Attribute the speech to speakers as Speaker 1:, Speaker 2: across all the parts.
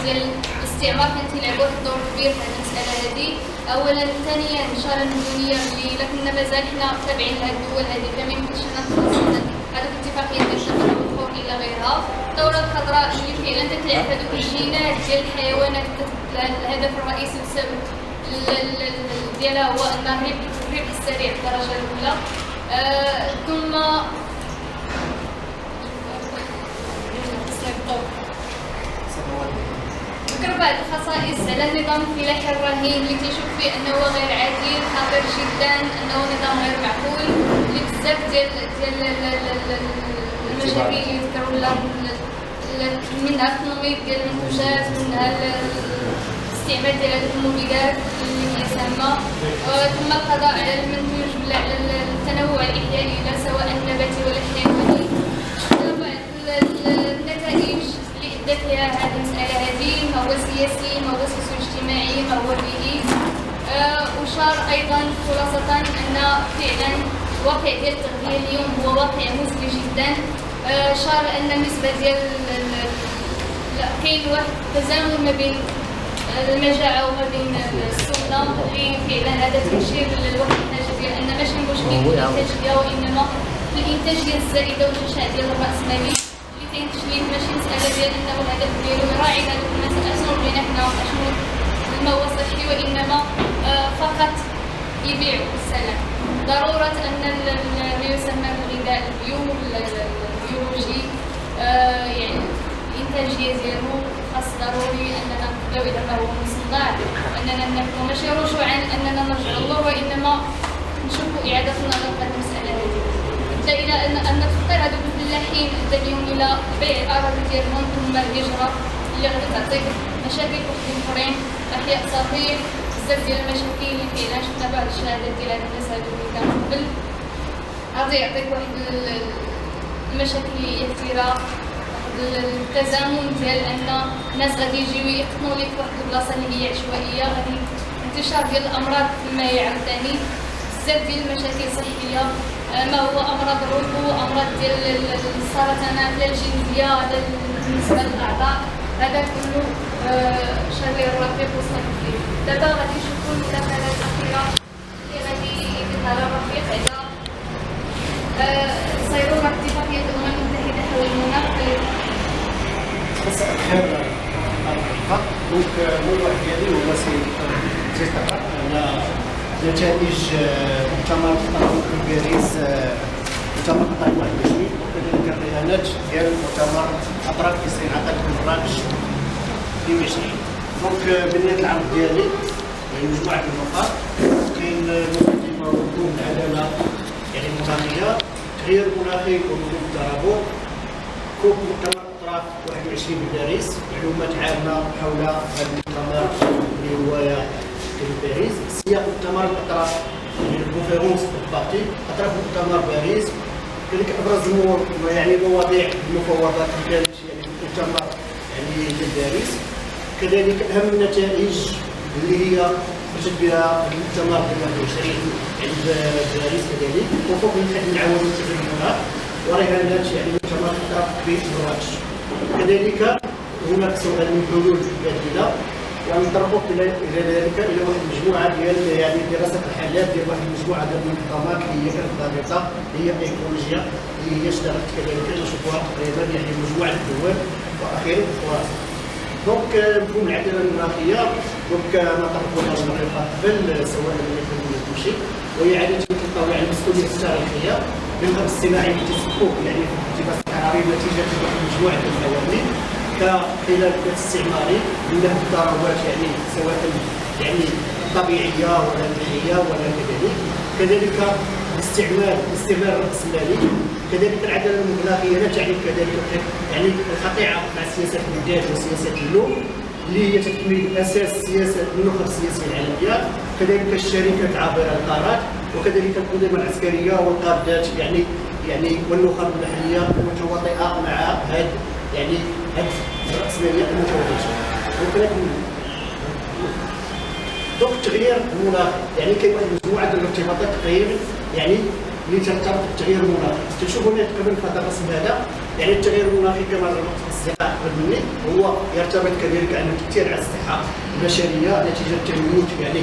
Speaker 1: ديال الاستعمار كانت تلعب واحد الدور كبير في هذه المساله هذه. اولا، ثانيا الاشاره المدنيه اللي الا كنا مازال حنا تابعين لهذه الدول هذه فما يمكنش لنا نخلص هذوك الاتفاقيات ديال الشباب والخوف الى غيرها. الثوره الخضراء اللي فعلا تتلعب هذوك الجينات ديال الحيوانات الهدف الرئيسي بسبب ديالها هو ان الربح السريع الدرجه الاولى. ثم ذكر بعض الخصائص على النظام الفلاحي الرهين اللي تيشوف فيه انه غير عادل، خطير جدا، انه نظام غير معقول، اللي بزاف ديال المشاكل اللي ذكروا لها منها التنميط ديال المنتوجات، منها الاستعمال ديال هذه المبيدات اللي هي سامه، ثم القضاء على المنتوج ولا على التنوع الاحيائي لا سواء النباتي ولا الحيواني. النتائج اللي ادت لها هذه المساله هذه ما هو سياسي، ما هو سوسيو-اجتماعي، ما هو بيئي. وشار ايضا خلاصه ان فعلا الواقع ديال التغذيه اليوم هو واقع مزري جدا. شار ان النسبه ديال كاين واحد التزامن ما بين المجاعه وما بين السمنه اللي فعلا هذا تيشير للوقت الحاجه ديال ان ماشي المشكل في الانتاجيه وانما في الانتاجيه الزائده والجشع ديال الراسمالي اللي تينتج ليه ماشي مساله ديال انه الهدف ديالو يراعي هذوك الناس اشنو بغينا حنا اشنو ما هو صحي، وانما فقط يبيعوا السلام. ضروره ان ما يسمى بالغذاء البيولوجي يعني الانتاجيه ديالو خاص ضروري اننا نبداو اذا ما هو مصنع اننا ناكلو ماشي رجوعا اننا نرجعوا الله، وانما نشوفوا اعاده النظر في هذه المساله هذه. ادى الى ان تفطير هذوك الفلاحين ادى بهم الى بيع الاراضي ديالهم ثم الهجره اللي غادي تعطيك مشاكل اخرين، احياء صحيح، بزاف ديال المشاكل اللي فعلا شفنا بعض الشهادات ديال هاد الناس هادو اللي كانوا قبل غادي يعطيك واحد المشاكل الاحتراق، التزامن ديال ان الناس غادي يجيو يقطنوا لك واحد البلاصه اللي هي عشوائيه، غادي انتشار ديال الامراض كما هي عاوتاني، بزاف ديال المشاكل صحيه، ما هو امراض الربو، امراض ديال السرطانات الجلديه، هذا بالنسبه للاعضاء، هذا كله شرير رفيق وصحي فيه. دابا غادي نشوفوا المداخلات الاخيره اللي غادي يديرها الرفيق على صيرورة اتفاقية الأمم المتحدة حول المناخ.
Speaker 2: مساء الخير الرفاق. دونك الموضوع ديالي هو سيتطرق على نتائج مؤتمر التطور في باريس، مؤتمر الطاقة 21 وكذلك الرهانات ديال مؤتمر أطراف في صناعة مراكش 22. دونك بنية العرض ديالي يعني مجموعة النقاط. كاين المقدمة وجوب العدالة يعني المناخية، تغيير مناخي ونظم الترابط، كوب مؤتمر اطراف 21 بباريس، معلومات عامه حول هذا المؤتمر اللي هو في باريس، سياق مؤتمر الاطراف يعني الكونفيرونس بارتي اطراف مؤتمر باريس، كذلك ابرز يعني مواضيع المفاوضات اللي كانت يعني في المؤتمر يعني في باريس، كذلك اهم النتائج اللي هي خرجت بها المؤتمر 21 يعني باريس، كذلك وفوق من حد العوامل تغيير المناخ ورهانات يعني مؤتمر اطراف في مراكش. كذلك هناك سؤال من حلول بديله، ونطرقوا الى ذلك الى واحد المجموعه ديال يعني دراسه الحالات ديال واحد المجموعه ديال المنظمات اللي هي كانت ضابطه اللي هي ايكولوجيا اللي هي اشتغلت كذلك نشوفوها تقريبا يعني مجموعه الدول واخيرا فرنسا. دونك مفهوم العداله المناخيه دونك ما طرقناش دقيقه قبل سواء من المشي وهي عاده تطلع على المسؤوليه التاريخيه للغاز الصناعي اللي تسبب يعني في الاحتباس الحراري نتيجه واحد المجموعه ديال العوامل كخلال الاستعماري من الثروات يعني سواء يعني الطبيعيه ولا البيئيه ولا كذلك الاستعمار الراسمالي، كذلك العداله المناخيه لا تعني كذلك يعني القطيعه مع سياسه الانتاج وسياسه اللوم اللي هي تكميل اساس سياسه النخب السياسيه العالميه، كذلك الشركات عابره القارات، وكذلك الانظمه العسكريه والقادات يعني والنخب المحليه المتواطئه مع هذه يعني الراسماليه المتواطئه. دونك تغيير المناخ يعني كاين واحد المجموعه ديال الارتباطات تقريبا يعني اللي ترتبط بالتغيير المناخي. تشوفوا هنا قبل في هذا الرسم هذا يعني التغيير المناخي كما الاصدقاء مني هو يرتبط كذلك انه كثير على الصحه البشريه نتيجه تلوث يعني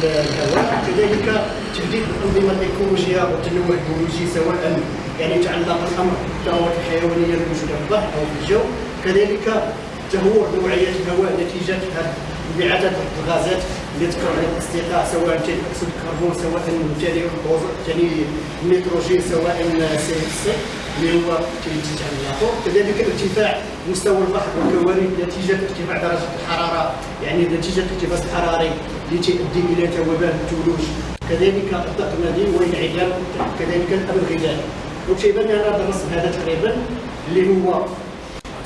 Speaker 2: الهواء، كذلك تجديد الانظمه الايكولوجيه والتنوع البيولوجي سواء يعني يتعلق الامر بالثروات الحيوانيه الموجوده في البحر او في الجو، كذلك تهور نوعيه الهواء نتيجه هذه انبعاثات الغازات اللي تذكر على الاصدقاء سواء ثاني اكسيد الكربون سواء ثاني النيتروجين سواء CO2 اللي هو تينتج عن اللاطور، كذلك ارتفاع مستوى البحر والكوارث نتيجه ارتفاع درجه الحراره يعني نتيجه الارتفاع الحراري اللي تؤدي الى ذوبان الثلوج، كذلك الضغط المائي وانعدام كذلك الامن الغذائي. وتيبان لنا هذا الرسم هذا تقريبا اللي هو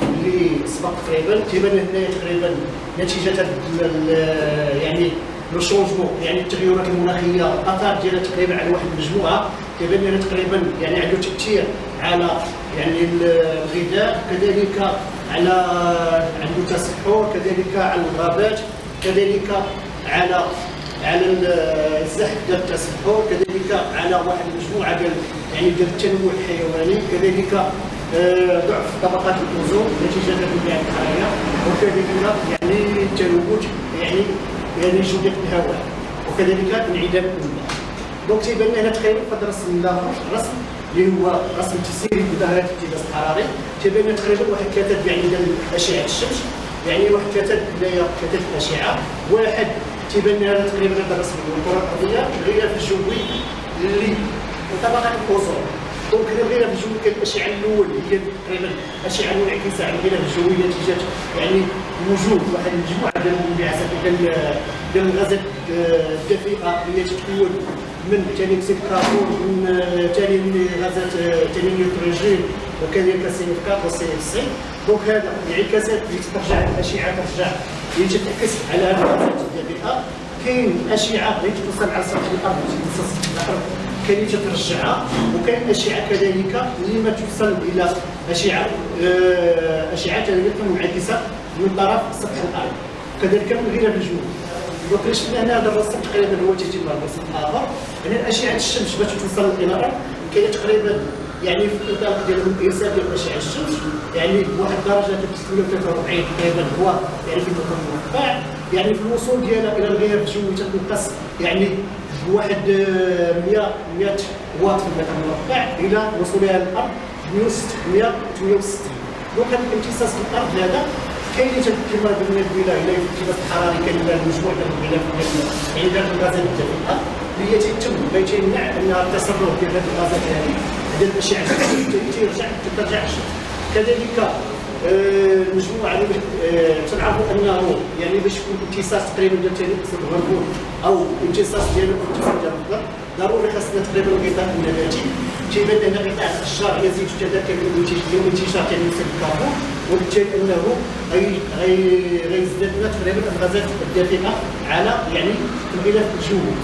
Speaker 2: اللي سبق تقريبا تيبان هنا تقريبا نتيجه يعني لو شونجمون يعني التغيرات المناخيه الاثار ديالها تقريبا على واحد المجموعه كيبان لنا تقريبا يعني عنده تاثير على يعني الغذاء، كذلك على عنده تصحر، كذلك على الغابات، كذلك على الزحف ديال التصحر، كذلك على واحد المجموعه ديال يعني ديال التنوع الحيواني، كذلك ضعف طبقات الاوزون نتيجه للانبعاث الحراريه، وكذلك يعني التلوث يعني جوده الهواء، وكذلك انعدام الماء. دونك تيبان لنا هنا تقريبا في هذا الرسم الاخر الرسم اللي هو رسم تفسيري لظاهره الاحتباس الحراري، تيبان لنا تقريبا واحد ثلاثه يعني ديال اشعه الشمس، يعني واحد ثلاثه الاشعه، واحد تيبان لنا هذا تقريبا هذا الرسم هو الكره الارضيه، الغلاف الجوي اللي طبقه الاوزون. دونك الغلاف الجوي كان الاشعه الاول هي تقريبا الاشعه المنعكسه على الغلاف الجوي نتيجه يعني وجود واحد المجموعه ديال الانبعاثات ديال الغازات الدافئه اللي تتكون من ثاني اكسيد الكربون، من ثاني غازات ثاني النيتروجين، وكذلك CO4 وCO2. دونك هذا الانعكاسات اللي ترجع الاشعه ترجع اللي تتعكس على هذه الغازات الدافئه. كاين اشعه اللي توصل على سطح الارض توصل سطح الارض كاين اللي تترجعها، وكاين اشعه كذلك اللي ما توصل الى اشعه كذلك منعكسه من طرف سطح الارض، كذلك من الغلاف الجوي. دونك اللي شفنا هنا هذا الرسم تقريبا هو تيتم الرسم الاخر، يعني اشعه الشمس باش توصل الى الارض كاينه تقريبا يعني في الاطار ديال القياس ديال اشعه الشمس يعني بواحد الدرجه 43 تقريبا هو يعني في المكان المربع، يعني في الوصول ديالها الى الغلاف الجوي تنقص يعني بواحد 100 واط في المتر المربع الى وصولها للارض 168. دونك هذا الامتصاص في الارض هذا كاين اللي كما قلنا قبيله الى الانبعاث الحراري كاين المجموعه ديال الغلاف يعني ديال الغازات الدافئه اللي هي تيتم باش يمنع ان التصرف ديال هذه الغازات هذه ديال الاشعه ترجع الشمس. كذلك المجموعه اللي تنعرفوا انه يعني باش يكون امتصاص تقريبا ديال ثاني اكسيد الكربون او امتصاص ديال الضغط ضروري خاصنا تقريبا الغطاء النباتي. تيبان لنا غطاء الاشجار يزيد تتذكر الانتشار ثاني اكسيد الكربون، وبالتالي انه غيزداد لنا تقريبا الغازات الدافئه على يعني الغلاف الجوي.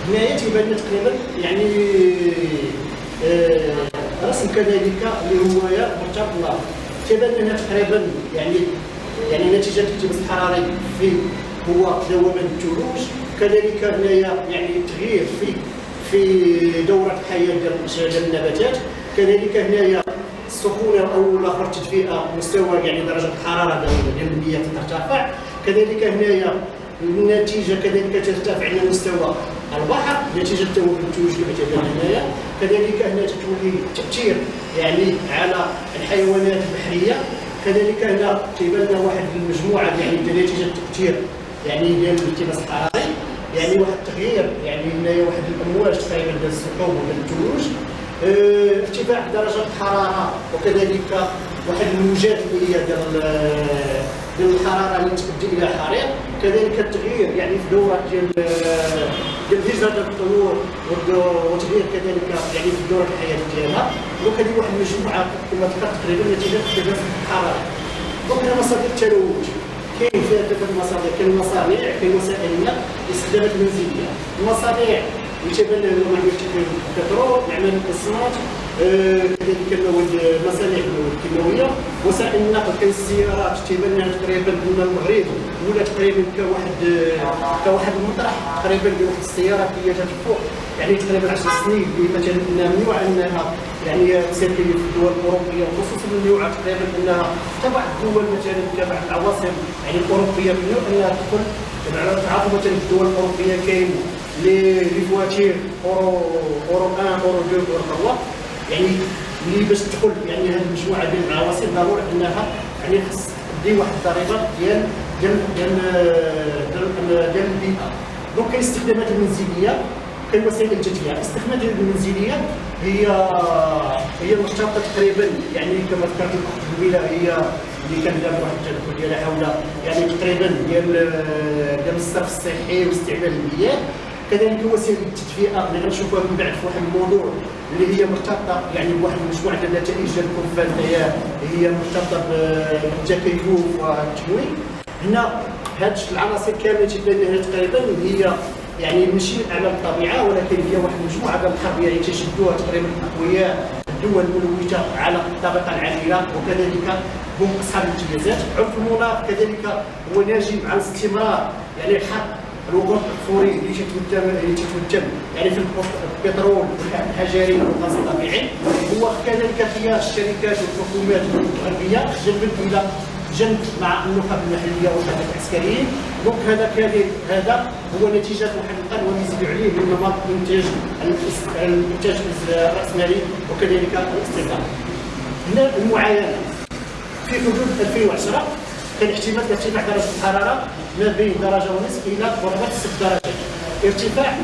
Speaker 2: هنايا تيبان لنا تقريبا يعني رسم كذلك اللي هو مرتبط بالنار، تيبان لنا تقريبا يعني نتيجه الانبعاث الحراري في هو ذوبان الثلوج، كذلك هنايا يعني تغيير في دوره الحياه ديال النباتات، كذلك هنايا السخونه او الاخر تدفئه مستوى يعني درجه الحراره ديال المياه ترتفع، كذلك هنايا النتيجه كذلك ترتفع عندنا مستوى البحر نتيجه ذوبان الثلوج اللي تيبان هنايا، كذلك هنا تولي تاثير يعني على الحيوانات البحريه، كذلك هنا تيبان لنا واحد المجموعه يعني نتيجه التاثير يعني ديال الانبعاث الحراري يعني واحد التغيير يعني هنايا واحد الامواج تقريبا ديال السحب وديال الثلوج، ارتفاع درجه الحراره، وكذلك واحد الموجات اللي هي ديال الحراره اللي تؤدي الى حريق، كذلك التغيير يعني في الدوره ديال الهجره ديال الطيور وتغيير كذلك يعني في دوره الحياه ديالها. دونك هذه واحد المجموعه كما ذكرت تقريبا نتيجه ارتفاع الحراره. دونك هنا مصادر التلوث كاين فيها ثلاثه المصادر، كاين المصانع، كاين وسائل الماء، الاستخدامات المنزليه. المصانع يتبنى معمل تكوين البترول، معمل الاسمنت، كذلك المصانع الكيماويه، وسائل النقل كاين السيارات تيبان تقريبا ان المغرب ولا تقريبا كواحد المطرح تقريبا لواحد السياره اللي تفوق يعني تقريبا 10 سنين اللي مثلا ممنوع انها يعني سيركلي في الدول الاوروبيه وخصوصا من يوعى تقريبا انها تبع الدول مثلا تبع العواصم يعني الاوروبيه من انها تدخل. تعرفوا مثلا في الدول الاوروبيه كاين لي فواتير اورو 1 اورو 2 اورو 3 يعني اللي باش تدخل يعني هذه المجموعه ديال العواصم ضروري انها يعني خص دي واحد الضريبه ديال البيئه. دونك كاين الاستخدامات المنزليه كاين وسائل التدفئه. الاستخدامات المنزليه هي مرتبطه تقريبا يعني كما ذكرت الاخت الجميله هي اللي كان دار واحد التدخل ديالها حول يعني تقريبا ديال الصرف الصحي واستعمال المياه. كذلك وسائل التدفئه اللي غنشوفوها من بعد في واحد الموضوع اللي هي مرتبطه يعني بواحد المجموعه ديال النتائج ديال الكفان هي مرتبطه بالتكيف والتموين. هنا هاد العناصر كامله تبان لنا تقريبا هي يعني ماشي من اعمال الطبيعه ولكن هي واحد المجموعه ديال الحرب يعني تشدوها تقريبا الاقوياء الدول الملوثه على الطبقه العامله وكذلك هم اصحاب الامتيازات. عرف المناخ كذلك هو ناجم عن استمرار يعني الحرب الوقود الاحفوري اللي تتوتم يعني في البترول الحجري والغاز الطبيعي. هو كذلك فيها الشركات والحكومات الغربيه جلبت الى جنب مع النخب المحليه والقاده العسكريين. دونك هذا هو نتيجه واحد القانون ونزيد عليه من نمط الانتاج الراسمالي وكذلك الاستقرار. هنا المعاينه في حدود 2010 كان احتمال ارتفاع درجه الحراره ما بين درجه ونصف الى قرابه 6 درجات. ارتفاع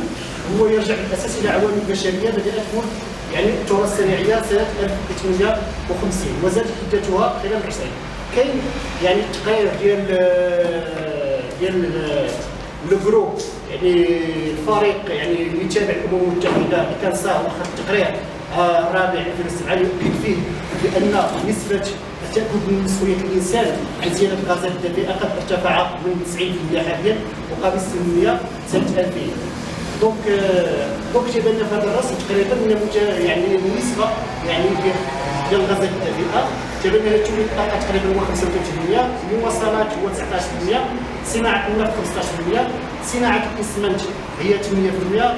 Speaker 2: هو يرجع بالاساس الى عوامل بشريه بدات منذ يعني الثوره الصناعيه سنه 1850 وزادت حدتها خلال العصرين. كاين يعني التقرير ديال لو جروب يعني الفريق يعني اللي تابع الامم المتحده اللي كان صار واخد التقرير الرابع 2007 يؤكد فيه بان نسبه التاكد من مسؤوليه الانسان عن زياده غازات الدفيئه قد ارتفع من 90% حاليا وقابل 6% سنه 2000. دونك تيبان لنا في هذا الرسم تقريبا يعني النسبه يعني ديال غازات الدفيئه تبان لنا توليد الطاقه تقريبا هو 35%، المواصلات هو 19%، صناعه النفط 15%، صناعه الاسمنت هي 8%،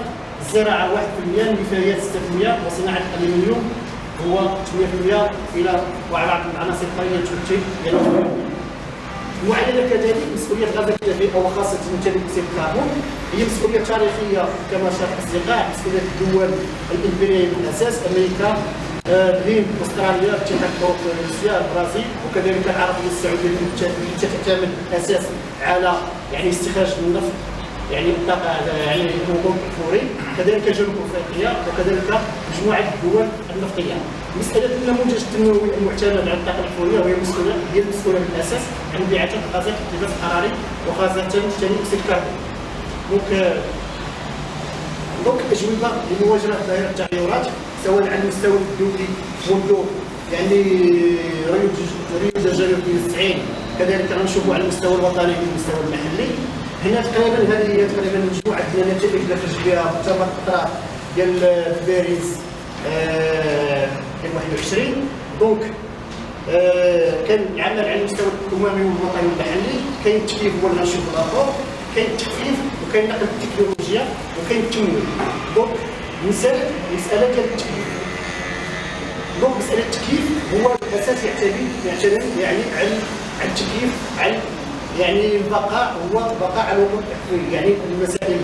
Speaker 2: الزراعه 1%، النفايات 6%، وصناعه الالومنيوم هو 8% الى وبعض العناصر الثانيه تمثل يعني 8%. المعاينه كذلك مسؤوليه غازات الدفيئه وخاصه ثاني اكسيد الكربون هي مسؤوليه تاريخيه كما شرح الاصدقاء، مسؤوليه الدول الامبرياليه من الاساس امريكا الهند استراليا الاتحاد الاوروبي روسيا البرازيل وكذلك العربيه السعوديه التي تعتمد اساسا على يعني استخراج النفط يعني الطاقه يعني الوقود الاحفوري، كذلك جنوب افريقيا وكذلك مجموعه الدول النفطيه. مساله النموذج التنموي المعتمد على الطاقه الاحفوريه وهي المسؤوله بالاساس عن انبعاثات غازات الاحتباس الحراري وغازات ثاني اكسيد الكربون. دونك اجوبه لمواجهه ظاهره التغيرات سواء على المستوى الدولي منذ يعني ريو دي جانيرو 92 كذلك غنشوفوا على المستوى الوطني والمستوى المحلي. هنا تقريبا هذه هي تقريبا مجموعه ديال النتائج اللي خرج بها مؤتمر الاطراف ديال باريس 2021. دونك كان العمل على المستوى الاممي والوطني والمحلي، كاين التكييف هو اللي غنشوفوا الابور، كاين التخفيف وكاين نقل التكنولوجيا وكاين التمويل. دونك مساله ديال التكييف. دونك مساله التكييف هو الاساس يعتمد يعني على التكييف على يعني البقاء هو بقاء على الوقود الاحفوري يعني المسائل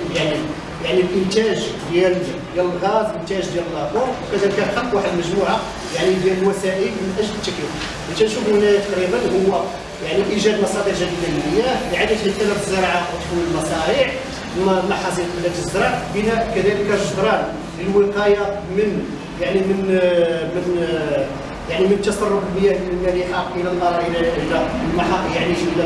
Speaker 2: يعني الانتاج ديال الغاز، الانتاج ديال الابور، وكذلك خلق واحد المجموعه يعني ديال الوسائل من اجل التكييف. اللي تنشوفوا هنا تقريبا هو يعني ايجاد مصادر جديده للمياه، اعاده هيكله الزراعه وتحويل المصانع، محاصيل قله الزرع، بناء كذلك جدران للوقايه من تسرب المياه من المالحه الى يعني الى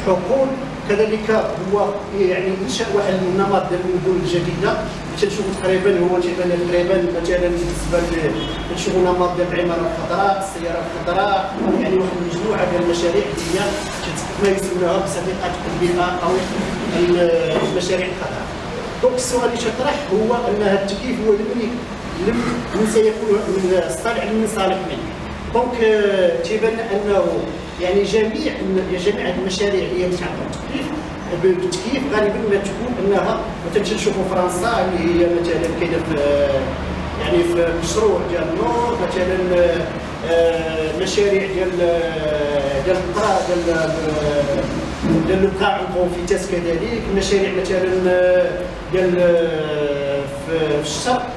Speaker 2: الحقول. كذلك هو يعني انشاء واحد النمط ديال المدن الجديده تنشوفوا تقريبا هو تيبان تقريبا مثلا بالنسبه تنشوفوا نمط ديال العماره الخضراء، السياره الخضراء، يعني واحد المجموعه ديال المشاريع اللي هي ما يسمونها بصديقه البيئه او المشاريع الخضراء. دونك السؤال اللي تطرح هو ان هذا التكييف هو من سيكون من الصالح من صالح من. دونك تيبان انه يعني جميع المشاريع اللي هي متعلقه بالتكييف غالبا ما تكون انها مثلا تنشوفوا فرنسا اللي هي مثلا كاينه يعني في مشروع ديال النور مثلا، مشاريع ديال القطار ديال القاع كونفيتاس، كذلك مشاريع مثلا ديال في الشرق.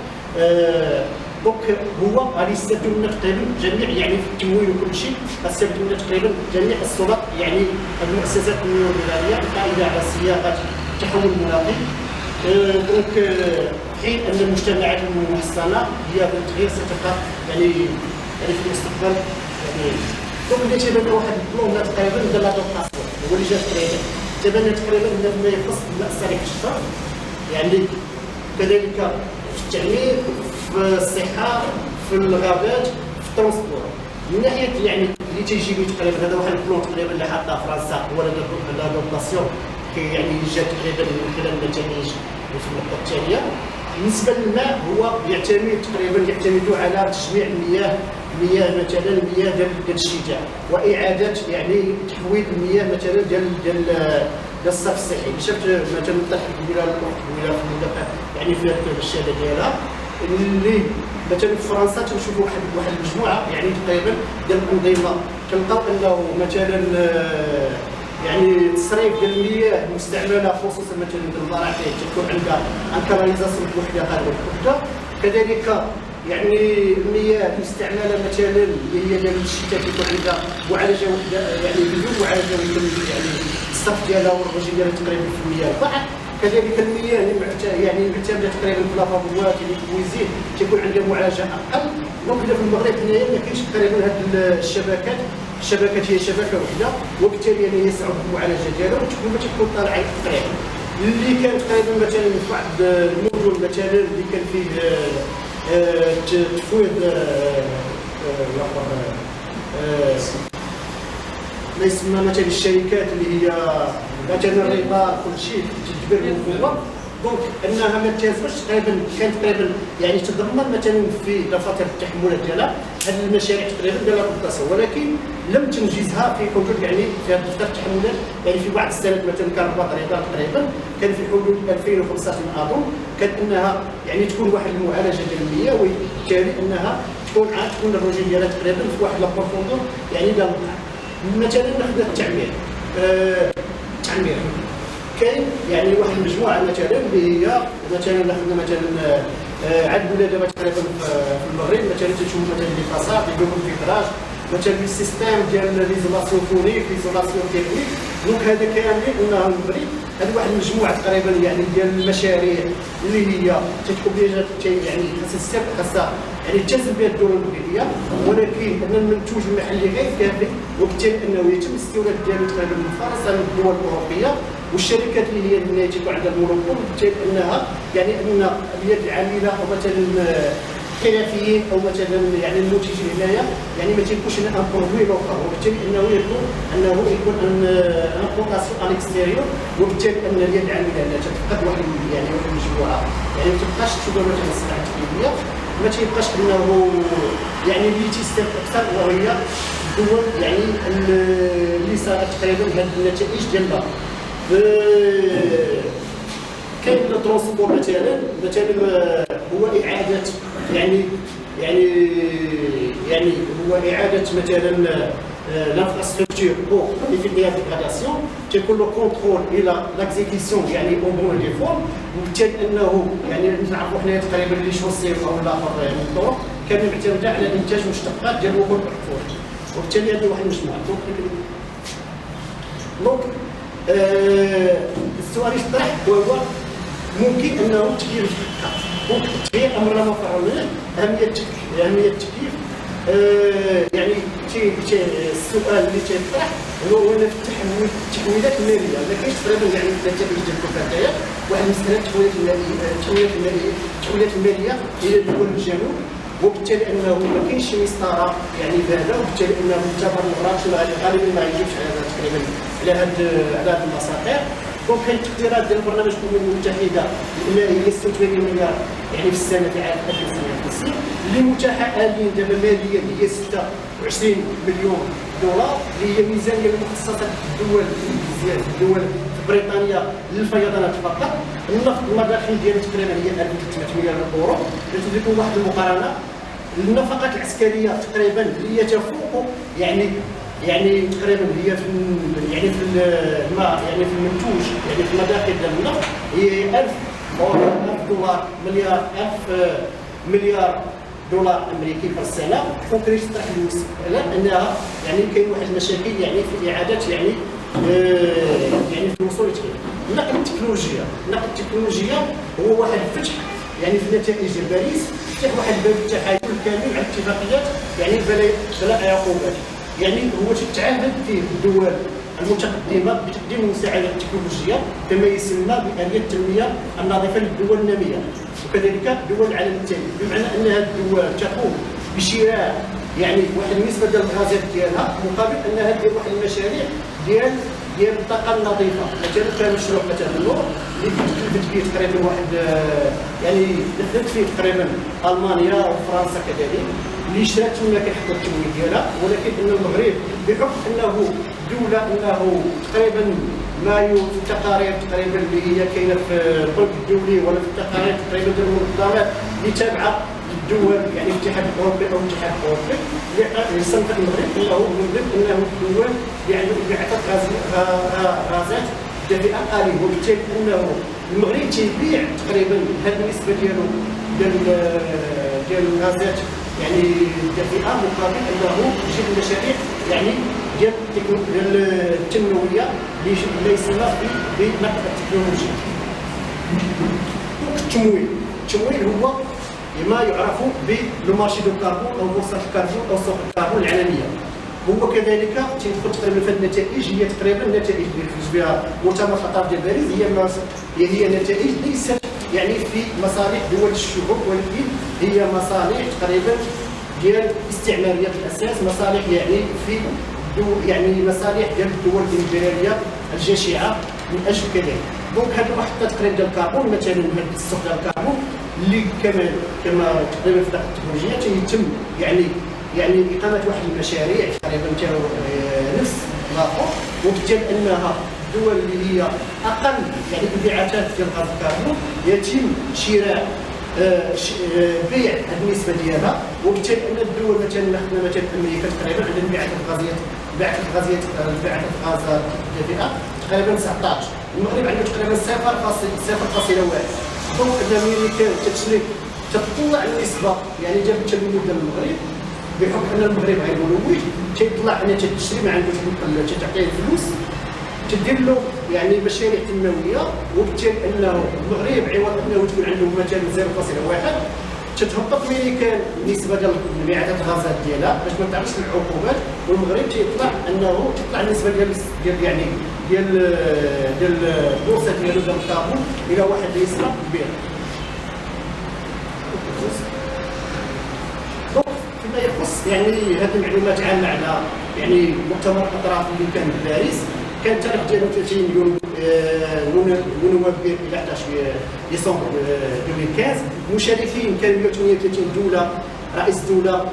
Speaker 2: دونك هو غادي يستافدوا منا تقريبا جميع، يعني في التمويل وكل شيء غيستافدوا منا تقريبا جميع السلطات، يعني المؤسسات النيوليبراليه القائده على صياغه التحول المناخي. دونك حين ان المجتمعات المحصنه هي بالتغيير ستبقى يعني في المستقبل. يعني دونك اللي تيبان واحد البلون تقريبا ديال لادوبتاسيون هو اللي جا تقريبا تبان تقريبا ما يخص المأساة في الشرق، يعني كذلك في التعليم، في الصحه، في الغابات، في الترونسبور. من ناحيه يعني اللي تيجي تقريبا هذا واحد البلون تقريبا اللي حاطها فرنسا هو لادوبتاسيون، يعني جا تقريبا من خلال النتائج في النقطه الثانيه. بالنسبه للماء هو يعتمد على تجميع المياه مثلا المياه ديال الشتاء، واعاده يعني تحويل المياه مثلا ديال الصرف الصحي. شفت مثلا طرح الولايه في المنطقه يعني في الشهاده ديالها اللي مثلا في فرنسا تنشوفوا واحد المجموعه يعني تقريبا ديال الانظمه، كنلقاو انه مثلا يعني تصريف ديال المياه المستعمله خصوصا مثلا في المراكز تكون عندها انكراليزاسيون بوحده خارج الوحده. كذلك يعني المياه المستعمله مثلا اللي هي ديال الشتاء تكون عندها معالجه وحده، يعني بدون معالجه ويتم يعني الصرف ديالها والرجل ديالها تقريبا في المياه البحر. كذلك المياه يعني معتمده تقريبا في لافابوات اللي كويزين تكون عندها معالجه اقل. دونك في المغرب هنايا ما كاينش تقريبا هذه الشبكات هي شبكه وحده، وبالتالي يعني يصعب المعالجه ديالها وتكون طالعه تقريبا. اللي كان تقريبا مثلا في واحد المدن مثلا اللي كان فيه تفويض ما يسمى مثلا الشركات اللي هي مثلا الربا كل شيء تدبر من قوه، دونك انها ما تلازمش تقريبا كانت تقريبا يعني تضمن مثلا في دفاتر التحملات ديالها هذه المشاريع تقريبا ديال القطاس، ولكن لم تنجزها في حدود يعني في هذه دفتر التحملات. يعني في بعض السنوات مثلا كان 4 رياضات تقريبا كان في حدود 2015 اظن كان انها يعني تكون واحد المعالجه ديال المياه، وبالتالي انها تكون الرجل ديالها تقريبا في واحد لابروفوندور يعني ديال البحر. مثلا ناخذ التعمير. كاين يعني واحد المجموعه مثلا اللي هي مثلا ناخذ مثلا عندنا دابا تقريبا في المغرب مثلا تشوف مثلا لي فاساد يديروا الفيتراج مثلا السيستيم ديال ليزولاسيون فونيك ليزولاسيون تكنيك. دونك هذا كامل انها المغرب هذه واحد المجموعه تقريبا يعني ديال المشاريع اللي هي تتوبليجات يعني خاصها يعني تجذب بها الدول المغربيه، ولكن ان المنتوج المحلي غير كافي، وبالتالي انه يتم الاستيراد ديالو تقريبا من فرنسا من الدول الاوروبيه والشركات اللي هي اللي تكون عندها المونوبول، وبالتالي انها يعني ان اليد العامله او مثلا الحرفيين او مثلا يعني المنتجين هنايا يعني ما تيكونش ان برودوي لوكال، وبالتالي انه يكون ان امبورطاسيون ان اكستيريور، وبالتالي ان اليد العامله لا تفقد واحد يعني واحد المجموعه يعني ما تبقاش تشوف مثلا الصناعه التقليديه، ما تيبقاش انه يعني اللي تيستافد اكثر وهي الدول يعني اللي صارت تقريبا هذه النتائج ديالها. كاين الترونسبور مثلا هو اعاده يعني هو اعاده مثلا l'infrastructure pour éviter la dégradation، تيكون له كونترول الى لاكزيكسيون يعني او بون دي فورم، وبالتالي انه يعني نعرفوا حنايا تقريبا لي شوسير او الاخر يعني الطرق كانوا معتمده على انتاج مشتقات ديال الوقود الاحفوري، وبالتالي هذه واحد المجموعه. دونك السؤال اللي يطرح هو ممكن انه تغيير الحقيقه، دونك تغيير امر لا مفعول به. اهميه التكييف يعني السؤال اللي تيطرح هو في التحويلات الماليه. ما كاينش تقريبا يعني النتائج ديال الفتيات واحد المساله التحويلات الماليه هي دول الجنوب، وبالتالي انه ما كاينش مسطره يعني بهذا، وبالتالي انه المعتبر المغربي غالبا ما يجيبش على تقريبا على هذه المساطير. دونك كاين التقديرات ديال برنامج الامم المتحده اللي هي 86 مليار يعني في السنه في عام 2050 اللي متاحه حاليا دابا ماليا هي 26 مليون دولار اللي هي ميزانيه مخصصه للدول في بريطانيا للفيضانات فقط. النفط المداخيل ديالو تقريبا هي 1300 مليار يورو. درت لكم واحد المقارنه، النفقات العسكريه تقريبا هي تفوق يعني تقريبا هي في الماء يعني في المنتوج يعني في المداخل ديال النفط هي 1000 دولار مليار دولار امريكي في السنه. ممكن يطرح المساله انها يعني كاين واحد المشاكل يعني في اعاده يعني في الوصول الى نقل التكنولوجيا هو واحد الفتح يعني في النتائج ديال باريس، فتح واحد الباب التحايل كامل على الاتفاقيات يعني بلا عقوبات. يعني هو تتعهد فيه الدول المتقدمه بتقديم المساعده التكنولوجيه كما يسمى بآلية التنميه النظيفه للدول الناميه، وكذلك دول العالم الثالث، بمعنى ان هذه الدول تقوم بشراء يعني واحد النسبه ديال الغازات ديالها مقابل انها دير واحد المشاريع ديال الطاقه النظيفه. مثلا كان مشروع مثلا النور اللي تكلفت فيه تقريبا واحد يعني دخلت فيه تقريبا المانيا وفرنسا كذلك، اللي شرات تما كيحطوا التمويل ديالها، ولكن ان المغرب بحكم انه دوله انه تقريبا ما في التقارير تقريبا اللي هي كاينه في البنك الدولي ولا في التقارير تقريبا ديال المنظمات اللي تابعه للدول يعني الاتحاد الاوروبي او الاتحاد الاوروبي اللي صنفت المغرب انه من ضمن انه الدول اللي عندهم انبعاثات غازات دافئه قليل، وبالتالي انه المغرب تيبيع تقريبا هذه النسبه ديالو ديال الغازات يعني الدافئه مقابل انه يجيب المشاريع يعني ديال التنمويه اللي يسمى بنقل التكنولوجيا. التمويل هو ما يعرف بالمارشي دو كاربون او بورصه الكربون او سوق الكربون العالميه. هو كذلك تيدخل تقريبا في النتائج، هي تقريبا النتائج اللي خرج بها مؤتمر خطاب ديال باريس هي نتائج ليست يعني في مصالح دول الشعوب، ولكن هي مصالح تقريبا ديال استعماريه بالاساس، مصالح يعني في يعني مصالح ديال الدول الامبرياليه الجشعه من اجل كذلك. دونك هذه المحطات تقريبا ديال الكربون مثلا هذا السوق ديال الكربون اللي كما تقريبا في داخل التكنولوجيا تيتم يعني اقامه واحد المشاريع تقريبا تاع نفس الاخر، وبالتالي انها الدول اللي هي اقل يعني انبعاثات ديال غاز الكربون يتم شراء بيع هذه النسبه ديالها، وبالتالي ان الدول مثلا مثلا امريكا تقريبا عندها انبعاثات الغازات الدافئه تقريبا 19، المغرب عنده تقريبا 0.1. دونك الامريكان تطلع النسبه يعني جاب التمويل ديال المغرب بحكم ان المغرب غير ملوث، تيطلع انها تشري ما عندوش تعطيه الفلوس تدير له يعني مشاريع تنمويه، وبالتالي انه المغرب عوض انه تكون عنده مثلا 0.1 تتهبط امريكا النسبه ديال انبعاثات الغازات ديالها باش ما تعرفش العقوبات، والمغرب تيطلع النسبه ديال البورصه ديالو ديال الكربون الى واحد النسبه كبيره. فيما يخص يعني هذه المعلومات عامه على يعني مؤتمر الاطراف اللي كان في باريس، كان التاريخ ديالو 30 نوفمبر الى 11 ديسمبر 2015. مشاركين كانوا 138 دوله، رئيس دوله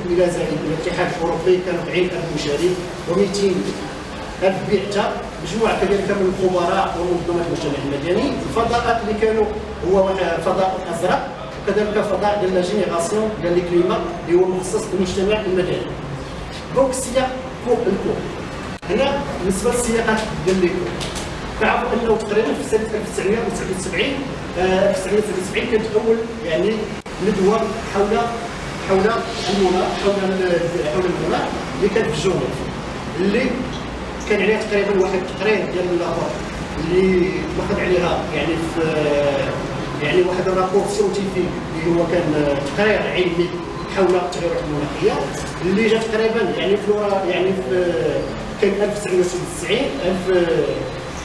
Speaker 2: الى زائد الاتحاد الاوروبي كانوا 40,000 مشارك و200,000 بعثه، مجموعه كذلك من الخبراء ومنظمات المجتمع المدني. الفضاءات اللي كانوا هو فضاء ازرق، وكذلك فضاء ديال لا جينيراسيون ديال الكليما اللي هو مخصص للمجتمع المدني. دونك السياق فوق الكل هنا بالنسبه للسياقات ديال ليكو تعرفوا انه تقريبا في سنه 1979 كانت اول يعني ندوه حول المناخ اللي كانت في جنيف، اللي كان عليها تقريبا واحد التقرير ديال الاخر اللي واخد عليها يعني في يعني واحد الرابور سيونتيفيك اللي هو كان تقرير علمي حول التغيرات المناخيه اللي جا تقريبا يعني في كان 1996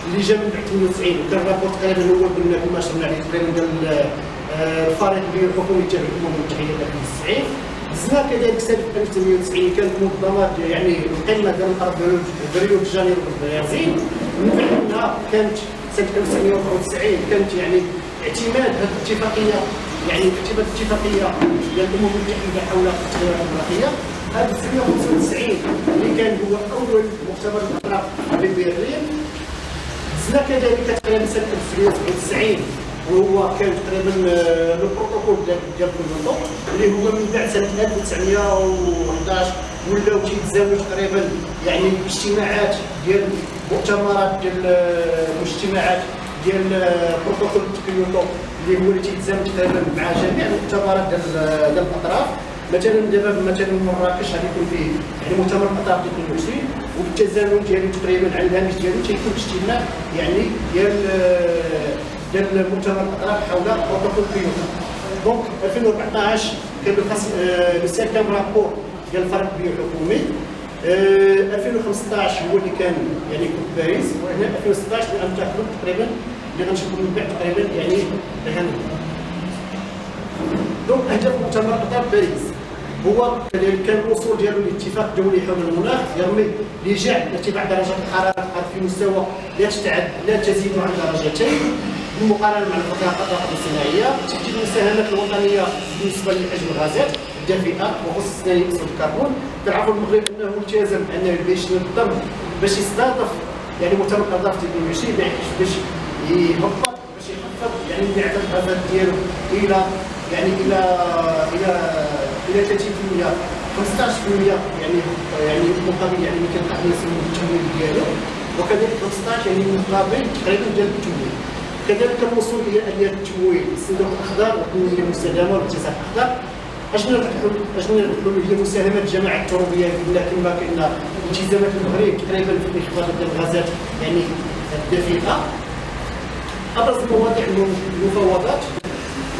Speaker 2: اللي جا من بعد 98، وكان الرابور تقريبا هو قلنا كما شرنا عليه تقريبا ديال الفريق الحكومي تاع الامم المتحده في 1990. زنا كذلك سنه 1998 كانت منظمات يعني القمه ديال الارض بريو دي جانيرو بالبرازيل، ومن بعدها كانت سنه 1994 كانت يعني اعتماد هذه الاتفاقيه يعني الاتفاقيه ديال الامم المتحده حول التغيرات المناخيه. هذا 1995 اللي كان هو اول مؤتمر الاطراف في برلين، زدنا كذلك تقريبا سنه 1997 وهو كان تقريبا لو بروتوكول ديال كيوتو اللي هو من بعد سنه 1911 ولاو تيتزاوج تقريبا يعني اجتماعات ديال مؤتمرات ديال الاجتماعات ديال بروتوكول كيوتو اللي هو اللي تيتزاوج تقريبا مع جميع المؤتمرات ديال الاطراف. مثلا دابا مثلا مراكش غادي يكون فيه يعني مؤتمر الاطراف ديال 22 وبالتزامن ديالو تقريبا على الهامش ديالو تيكون اجتماع يعني ديال مؤتمر الاطراف حول بروتوكول كيوتو. دونك 2014 كان السيركم رابور ديال الفريق البيئي الحكومي. 2015 هو اللي كان يعني كنت باريس، وهنا 2016 اللي غنتاخذوا تقريبا اللي غنشوفوا من بعد تقريبا يعني هنا. دونك هدف مؤتمر اطراف باريس هو كذلك كان الوصول ديالو لاتفاق دولي حول المناخ يرمي لجعل ارتفاع درجه الحراره الارض في مستوى لا تزيد عن درجتين بالمقارنه مع الطاقه الصناعيه، تحديد المساهمات الوطنيه بالنسبه لحجم الغازات الدافئه وخصوصا ثاني اكسيد الكربون. كنعرفوا المغرب انه ملتزم انه باش ينظم باش يستضيف يعني مؤتمر الاطراف ديال 22 باش يهبط باش يخفض يعني انبعاثات الغازات ديالو الى يعني الى 30% 15% يعني مقابل يعني اللي كنقدر نسميه التمويل ديالو، وكذلك 15 يعني مقابل تقريبا ديال التمويل. كذلك الوصول الى اليات التمويل الصندوق الاخضر والتنميه المستدامه والاقتصاد الاخضر. اشنو الحلول هي مساهمه الجماعه الترابيه كما كاين التزامات المغرب تقريبا في الاخراج ديال الغازات يعني الدافئه. ابرز مواضيع المفاوضات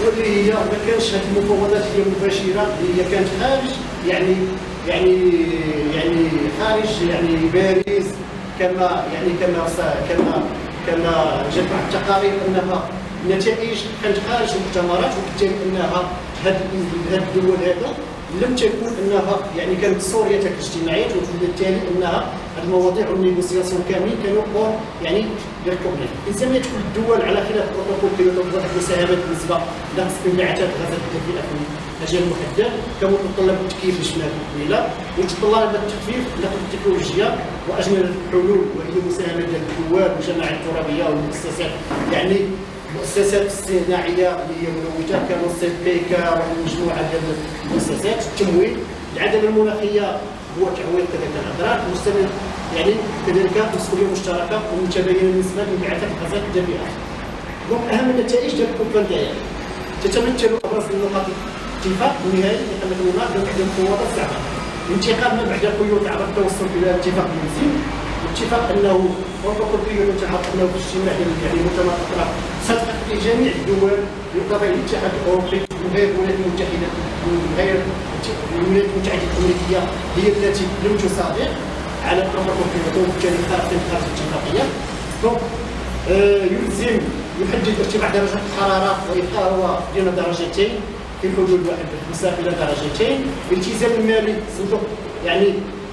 Speaker 2: واللي هي ما كانش هذه المفاوضات هي مباشره، اللي هي كانت خارج يعني خارج يعني باريس كما جات واحد التقارير انها النتائج كانت خارج المؤتمرات، وبالتالي انها هاد الدول هذا لم تكن انها يعني كانت سوريا تاع الاجتماعيات، وبالتالي انها المواضيع والنيغوسياسيون كاملين كانوا اور يعني ديال الكوبلين. الزاميه كل الدول على خلاف بروتوكول كيوتو بواحد المساهمات بالنسبه لنقص انبعاثات الغازات الدافئه في الاجال المحدد، كمتطلب التكييف للشمال الطويله ومتطلبات التخفيف نقل التكنولوجيا واجمل الحلول، وهي مساهمه ديال الدول والجماعات الترابيه والمؤسسات يعني المؤسسات الصناعيه اللي هي مروجه كمؤسسه بيكا ومجموعه ديال المؤسسات. التمويل، العداله المناخيه هو تعويض كذلك الاضرار المستمر يعني كذلك مسؤوليه مشتركه ومتباينه بالنسبه لانبعاثات الغازات الدافئه. دونك اهم النتائج ديال الكوب 21 تتمثل ابرز النقاط الاتفاق النهائي لقمه المناخ بين المفاوضات الصعبه، الانتقال من بعد كيوتو عبر التوصل الى اتفاق بنزين، اتفاق انه بروتوكول كيوتو تعرف انه في الاجتماع يعني مؤتمر الاطراف صدقت في جميع الدول بالإضافة إلى الاتحاد الأوروبي من غير الولايات المتحدة من غير الولايات المتحدة الأمريكية هي التي لم تصادق على بروتوكول كيوتو، وبالتالي خرجت الاتفاقية. دونك يلزم يحدد ارتفاع درجة الحرارة وإبقاؤها دون درجتين في حدود 1.5 إلى درجتين. الالتزام المالي صندوق يعني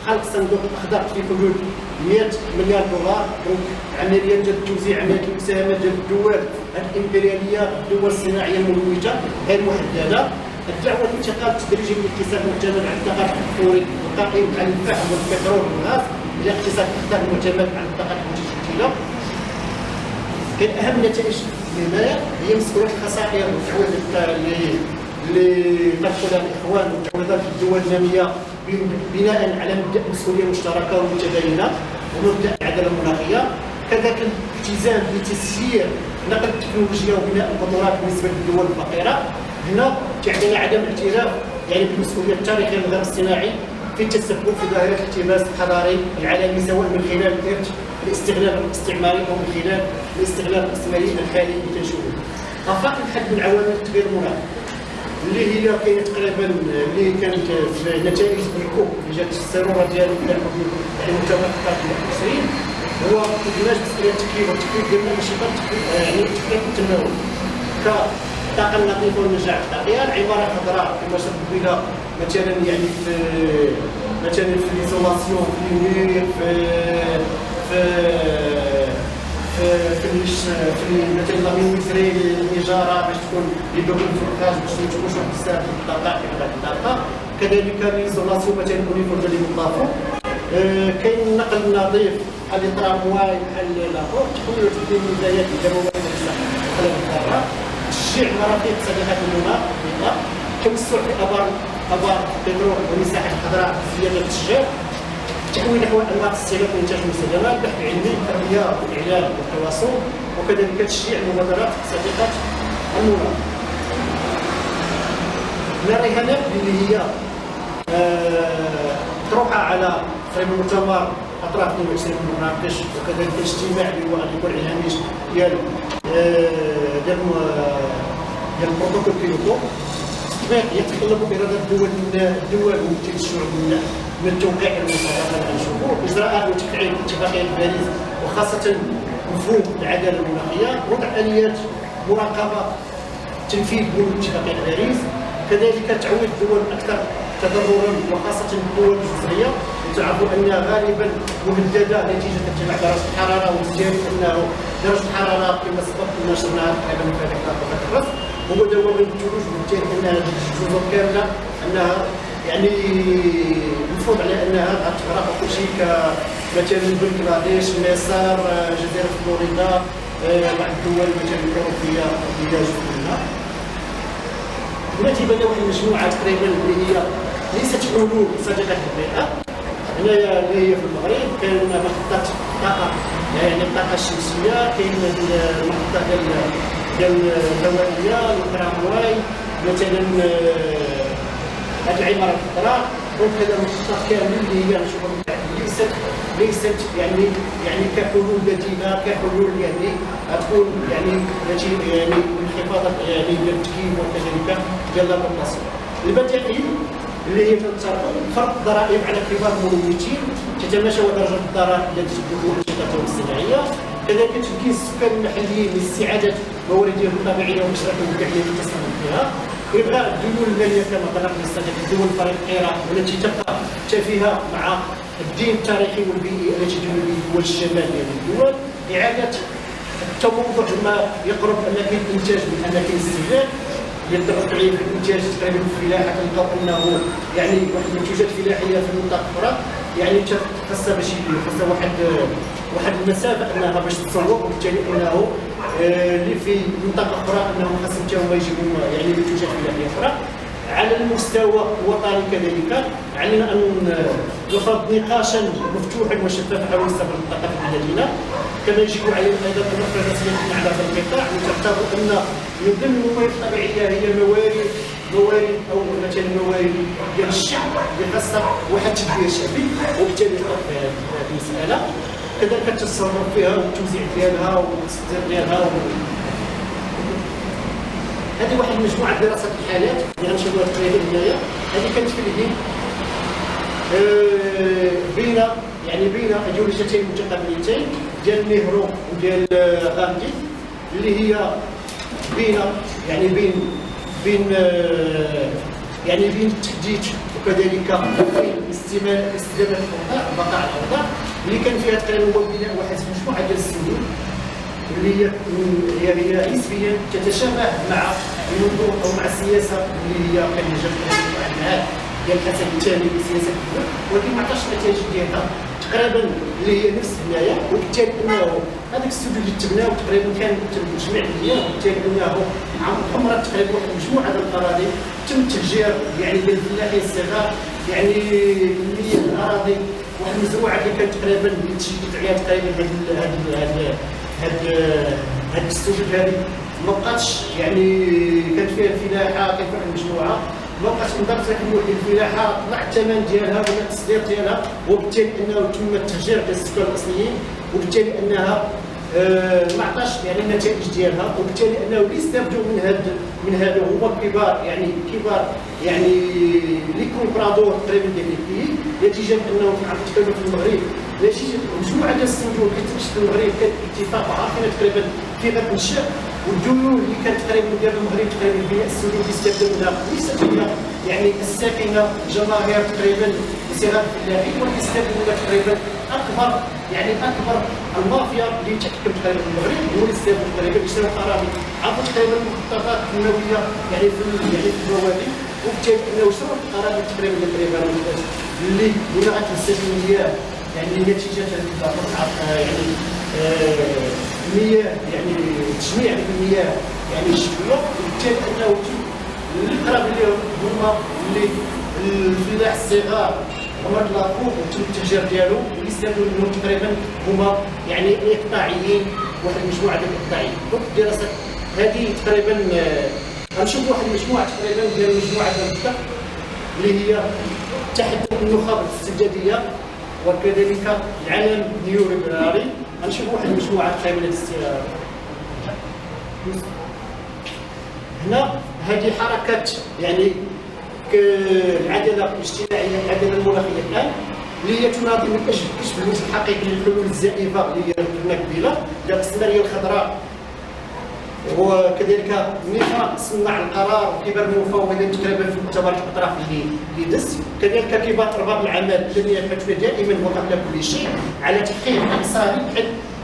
Speaker 2: خلق صندوق اخضر في حدود 100 مليار دولار. دونك عمليه ديال التوزيع، عمليه المساهمه ديال الدول الامبرياليه الدول الصناعيه المروجه غير محدده. الدعوه للانتقال التدريجي للاقتصاد المعتمد على الطاقه الفوري القائم على الفحم والبترول والغاز الى اقتصاد اخضر معتمد على الطاقه المتجدده. كاين اهم نتائج الحمايه هي مسؤوليه الخسائر والتعويض اللي نقلها الاخوان وتعويضات الدول الناميه بناء على مبدا مسؤوليه مشتركه ومتباينه ومبدا العداله المناخيه. كذلك الالتزام بتسيير نقل التكنولوجيا وبناء القدرات بالنسبه للدول الفقيره. هنا تعتني عدم الاعتراف يعني بالمسؤوليه التاريخيه للغرب الصناعي في التسبب في ظاهره الاحتباس الحضاري العالمي، سواء من خلال الاستغلال الاستعماري او من خلال الاستغلال الاستثماري الحالي اللي تنشوفه. افاق الحد من عوامل تغيير المناخ اللي هي كاينه تقريبا اللي كانت في نتائج الكوب اللي جات السيروره ديالو يعني المؤتمر القطاع 2020 هو اندماج مسؤوليه التكييف والتكييف ديالنا ماشي غير يعني التكييف التناول كالطاقه النظيفه والنجاح الطاقيه، العماره الخضراء كما شرت قبيله مثلا يعني مثلا في ليزولاسيون في المير في مثلا لا مينيزري الاجاره باش تكون يدوك الفرقاج باش ما تكونش واحد الساعه الطاقه كذا الطاقه. كذلك ليزولاسيون مثلا اونيفور ديال المطافو. كاين النقل النظيف بحال لي طرامواي بحال لاخر تحول تبدل البدايات الدمويه خلال القاره تشجيع مرافق صديقات المناخ توسع في ابار البترول والمساحات الخضراء زياده التشجير تحويل نحو انواع استهلاك وانتاج المستدامات البحث العلمي التربيه والاعلام والتواصل وكذلك تشجيع المبادرات صديقه المناخ. الرهانات اللي هي طروحه على فريم المؤتمر اطراف 22 من مراكش وكذلك الاجتماع اللي هو غادي يكون على الهامش ديال البروتوكول كيوتو يتطلب اراده الدول وممثل الشعوب من التوقيع المصادقه على الشروط اجراءات وتفعيل اتفاقيه باريس وخاصه مفهوم العداله المناخيه وضع اليات مراقبه تنفيذ من اتفاقيه باريس كذلك تعويض الدول اكثر تضررا وخاصه الدول الجزريه وتعرفوا ان غالبا مهدده نتيجه ارتفاع درجه الحراره وزياده انه درجه الحراره كما سبق نشرناها تقريبا في هذه الرف هو دوام الثلوج وبالتالي انها الجزر كامله انها يعني المفروض على انها غتغرق كل شيء كمثلا بنغلاديش مصر جزيره فلوريدا بعض الدول مثلا الاوروبيه اللي هي جزء منها. هنا تيبان واحد المجموعه تقريبا اللي هي ليست حلول صديقه البيئه هنايا اللي هي في المغرب كاين محطات الطاقه يعني الطاقه الشمسيه كاين المحطه ديال الهوائيه الترامواي مثلا هذه العمارات الخضراء وكذا المحطات كامل اللي هي نشوفوا ليست يعني كحلول بديله كحلول يعني تكون يعني انخفاض يعني ديال التكييف وكذلك ديال البلاصه. البدائل اللي هي فرض ضرائب على كبار الممولين تتماشى درجه الضرائب التي تدخل الانشطه الصناعيه كذلك تمكين السكان المحليين لاستعاده مواردهم الطبيعيه ومشاركه الفعليه في التصرف فيها وابقاء الديون الماليه كما ذكرنا نستهدف الدول الفقيره والتي تبقى تافهه مع الدين التاريخي والبيئي التي تدل به الدول الشماليه من الدول اعاده التوظف ما يقرب ان كاين انتاج من ان كاين استهلاك يتبقى في الانتاج تقريبا في الفلاحه كنلقاو انه يعني واحد المنتوجات الفلاحيه في المنطقه اخرى يعني خاصها باش خاصها واحد المسافه انها باش تتسوق وبالتالي انه اللي في منطقه اخرى انهم خاصهم حتى هما يجيبوا يعني منتوجات فلاحيه اخرى. على المستوى الوطني كذلك علينا ان نفرض نقاشا مفتوحا وشفافا حول مستقبل المنطقه في بلادنا كما يجب علينا ايضا ان نفرض رسميا على هذا القطاع ونعتبر ان من ضمن الموارد الطبيعيه هي موارد او مثلا موارد ديال الشعب اللي خاصها واحد التدبير شعبي وبالتالي في هذه المساله كذلك التصرف فيها والتوزيع ديالها والاستثمار ديالها هذه واحد مجموعه دراسات الحالات اللي غنشوفوها تقريبا هنايا هذه كانت في الهند بين ايديولوجيتين متقابلتين ديال نهرو وديال غاندي اللي هي بين التحديث وكذلك استدامه الاوضاع بقاء الاوضاع اللي كان فيها تقريبا هو بناء واحد مجموعه ديال السنين اللي هي نسبيا تتشابه مع المنظور او مع السياسه اللي هي كان جات معها ديال الحسن الثاني للسياسه الدول ولكن ما عطاش النتائج ديالها تقريبا اللي هي نفس البنايه وبالتالي انه هذاك السدود اللي تبناو تقريبا كان تجميع ديالو وبالتالي انه عمرت تقريبا واحد المجموعه ديال الاراضي تم التهجير يعني ديال الفلاحين الصغار يعني كميه الاراضي واحد المزروعه اللي كانت تقريبا تشكل عليها تقريبا هاد السدود هذه ما بقاتش يعني كانت فيها الفلاحه كانت واحد المجموعه ما بقاتش مدرسه كنقول الفلاحه طلع الثمن ديالها ولا التصدير ديالها وبالتالي انه تم التهجير ديال السكان الاصليين وبالتالي انها ما عطاش يعني النتائج ديالها وبالتالي انه اللي استافدوا من هذا هما كبار يعني لي كومبرادور تقريبا ديال لي نتيجه انه تقريبا في المغرب نتيجه مجموعه ديال الصندوق اللي تمشي في المغرب كان اتفاق عارفين تقريبا في غير الانشاء والديون اللي كانت تقريبا ديال المغرب تقريبا بناء السدود اللي استافدوا منها ليست هي يعني الساكنه جماهير تقريبا صغار الفلاحين واللي استافدوا منها تقريبا اكبر المافيا اللي تحكم تقريبا في المغرب هو اللي استافدوا تقريبا بسبب اراضي عرفوا تقريبا المخططات التنمويه يعني في البوادي وبالتالي انه شرط اراضي تقريبا اللي غتستثمر ديال يعني نتيجه يعني المياه يعني تجميع المياه يعني الشتويه، وبالتالي انه القراب اللي هما اللي الفلاح الصغار هما تلاقوا وتم التهجير ديالهم واللي استافدوا منهم تقريبا هما يعني الاقطاعيين، واحد المجموعه ديال الاقطاعيين. دونك الدراسه هذه تقريبا غنشوفوا واحد المجموعه تقريبا ديال المجموعه ديال الضغط اللي هي تحدث النخب الاستنجاديه وكذلك العالم النيوروليبرالي. غنشوفوا واحد المجموعه كامله هنا. هذه حركات يعني العداله الاجتماعيه، العداله المناخيه الان اللي هي تناضل من اجل كشف الوجه الحقيقي للحلول الزائفه اللي هي قلنا قبيله ديال السيناريو الخضراء، وكذلك نفا صناع القرار وكبار المفوضين تقريبا في مؤتمر الاطراف اللي دز، كذلك كبار ارباب العمل الذين يبحثون دائما وقبل كل شيء على تحقيق مصالح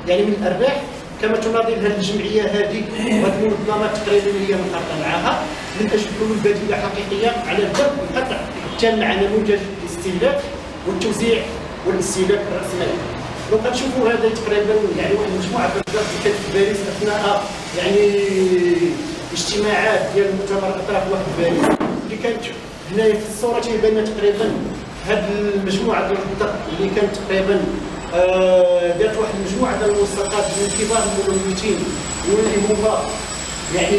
Speaker 2: يعني من الارباح، كما تناضل هذه الجمعيه هذه وهذه المنظمات تقريبا اللي هي منخرطه معها من اجل حلول بديله حقيقيه على الضرب القطع التام مع نموذج الاستهلاك والتوزيع والاستهلاك الراسمالي. دونك غنشوفوا هذا تقريبا يعني واحد المجموعه من الأحداث اللي كانت في باريس اثناء يعني اجتماعات ديال مؤتمر الاطراف واحد في باريس، اللي كانت هنايا في الصوره تيبان تقريبا هذه المجموعه ديال الضغط اللي كانت تقريبا دارت واحد المجموعه ديال الملصقات من كبار الملوثين واللي هما يعني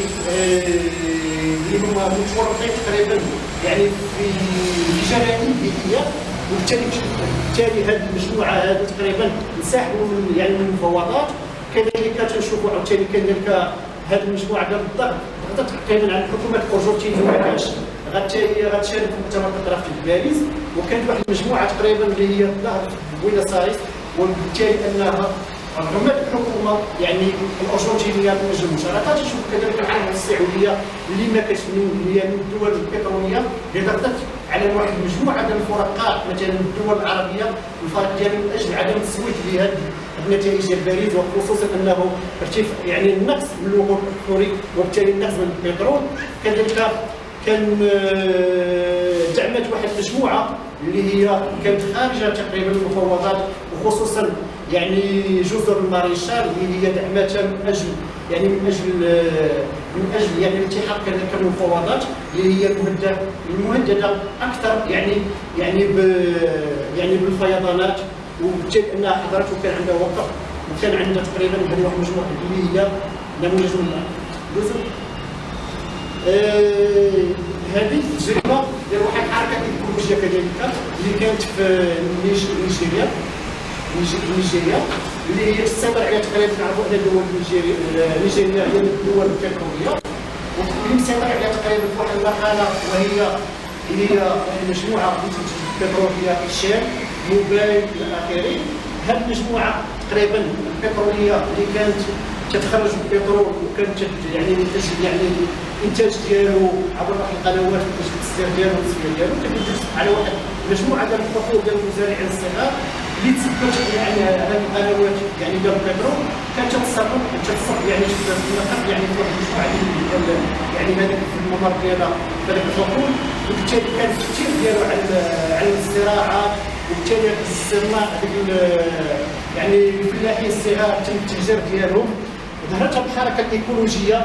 Speaker 2: اللي هما متورطين تقريبا يعني في جرائم بيئيه، وبالتالي هذه المجموعه هذه تقريبا انسحبوا من يعني من المفاوضات. كذلك تنشوفوا عاوتاني كذلك هذه المجموعه ديال الضغط ضغطت تقريبا على الحكومه الارجنتينيه مراكش غتشارك في مؤتمر الاطراف في باريس، وكانت واحد المجموعه تقريبا اللي هي ظهرت في بوينس ايرس، وبالتالي انها رغم الحكومه يعني الارجنتينيه من اجل المشاركه تشوف كذلك الحركه السعوديه اللي ما كانتش من الدول البتروليه اللي ضغطت على واحد المجموعه ديال الفرقاء مثلا الدول العربيه الفرق ديالها من اجل عدم التصويت لهذه النتائج ديال باريس، وخصوصا انه ارتفاع يعني النقص من الوقود الاحفوري وبالتالي النقص من البترول. كذلك كان دعمت واحد المجموعه اللي هي كانت خارجه تقريبا المفاوضات، وخصوصا يعني جزر الماريشال اللي هي دعمتها من اجل يعني من اجل يعني الالتحاق كذلك المفاوضات اللي هي المهدده اكثر يعني بالفيضانات، وبالتالي انها حضرت وكان عندها وقت وكان عندها تقريبا هذه واحد المجموعه اللي هي نموذج من جزر. هذه التجربه ديال واحد الحركه ايكولوجيه كذلك اللي كانت في نيجيريا اللي هي تستمر على تقريبا نعرفوا ان الدول نيجيريا هي من الدول البتروليه، واللي مستمر على تقريبا في واحد المرحله وهي واحد المجموعه البتروليه الشام موبايل الى اخره. هذه المجموعه تقريبا البتروليه اللي كانت تتخرج البترول وكانت يعني يعني الانتاج ديالو عبر واحد القنوات باش التصدير ديالو والتصفيه ديالو، كتدرس على واحد المجموعه ديال الخطوط ديال المزارعين الصغار اللي تثبت يعني هذه القنوات يعني ديال البترول كانت تتصرف يعني في النقد يعني في واحد المجموعه ديال يعني هذيك في الممر ديالها هذاك الحقول، وبالتالي كان التاثير ديالو على الزراعه، وبالتالي الزرماء يعني الفلاحين الصغار تم التهجير ديالهم. ظهرت هذه الحركه الايكولوجيه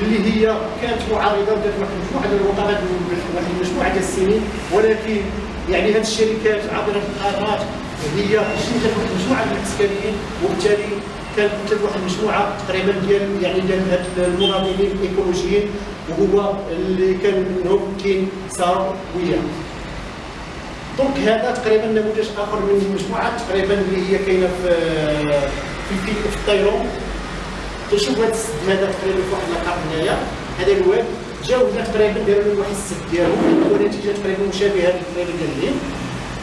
Speaker 2: اللي هي كانت معارضه ودارت واحد المجموعه ديال الوقفات واحد المجموعه ديال السنين، ولكن يعني هذه الشركات عبر القرارات هي شنت واحد المجموعه ديال العسكريين، وبالتالي كانت واحد المجموعه تقريبا ديال هاد المناضلين الايكولوجيين، وهو اللي كان منهم كاين سارو وياه. دونك هذا تقريبا نموذج اخر من المجموعات تقريبا اللي هي كاينه في الطيرون. تشوف هذا السد هذا تقريبا في واحد القرن هنايا، هذا الواد جاو هنا تقريبا داروا له واحد السد ديالو ونتيجه تقريبا مشابهه للطريقه ديال الليل،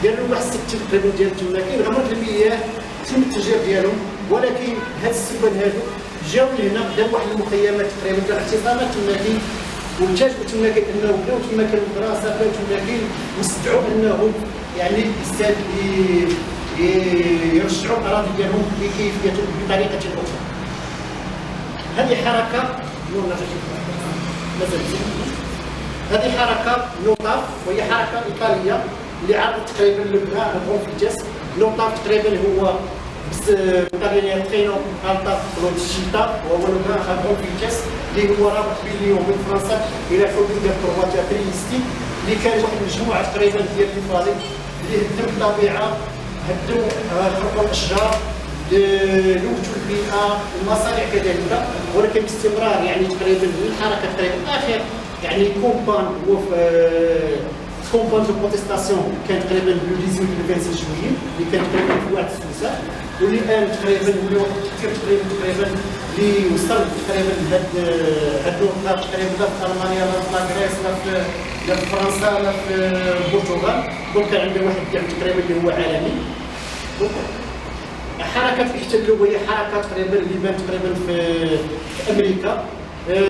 Speaker 2: داروا واحد السد تقريبا ديال التماكين غمرت المياه تم التهجير ديالهم، ولكن هاد السكان هادو جاو لهنا داروا واحد المخيمات تقريبا ديال اعتصامات تماكين، والتاجوا تماكين انه بداو تماكين الدراسه بداو تماكين واستدعوا انهم يعني يرجعوا الاراضي ديالهم بكيفيه بطريقه اخرى. هذه حركه هذه حركه نوطاف، وهي حركه ايطاليه اللي عرضت تقريبا لبنان الغون فيتاس نوطاف تقريبا هو بطاريه ترينو التا فلوت الشتاء وهو نوطاف فيتاس اللي هو رابط بين ليون وبين فرنسا الى حدود ديال كرواتيا تريستي اللي كان واحد المجموعه تقريبا ديال الفريق اللي هدوا الطبيعه هدوا خرقوا الاشجار لوجدوا البيئه المصانع كذلك ولكن باستمرار يعني تقريبا الحركه تقريبا اخر يعني كومبان هو كومبان دو بروتيستاسيون كان تقريبا لو 18 جويي اللي كان تقريبا في واحد السوسه واللي الان تقريبا ولي واحد كثير تقريبا اللي وصل تقريبا هاد النقطه تقريبا لا في المانيا لا في غريس لا في فرنسا لا في البرتغال دونك كان عنده واحد الدعم تقريبا اللي هو عالمي. حركه الاحتلال وهي حركه تقريبا اللي بانت تقريبا في امريكا.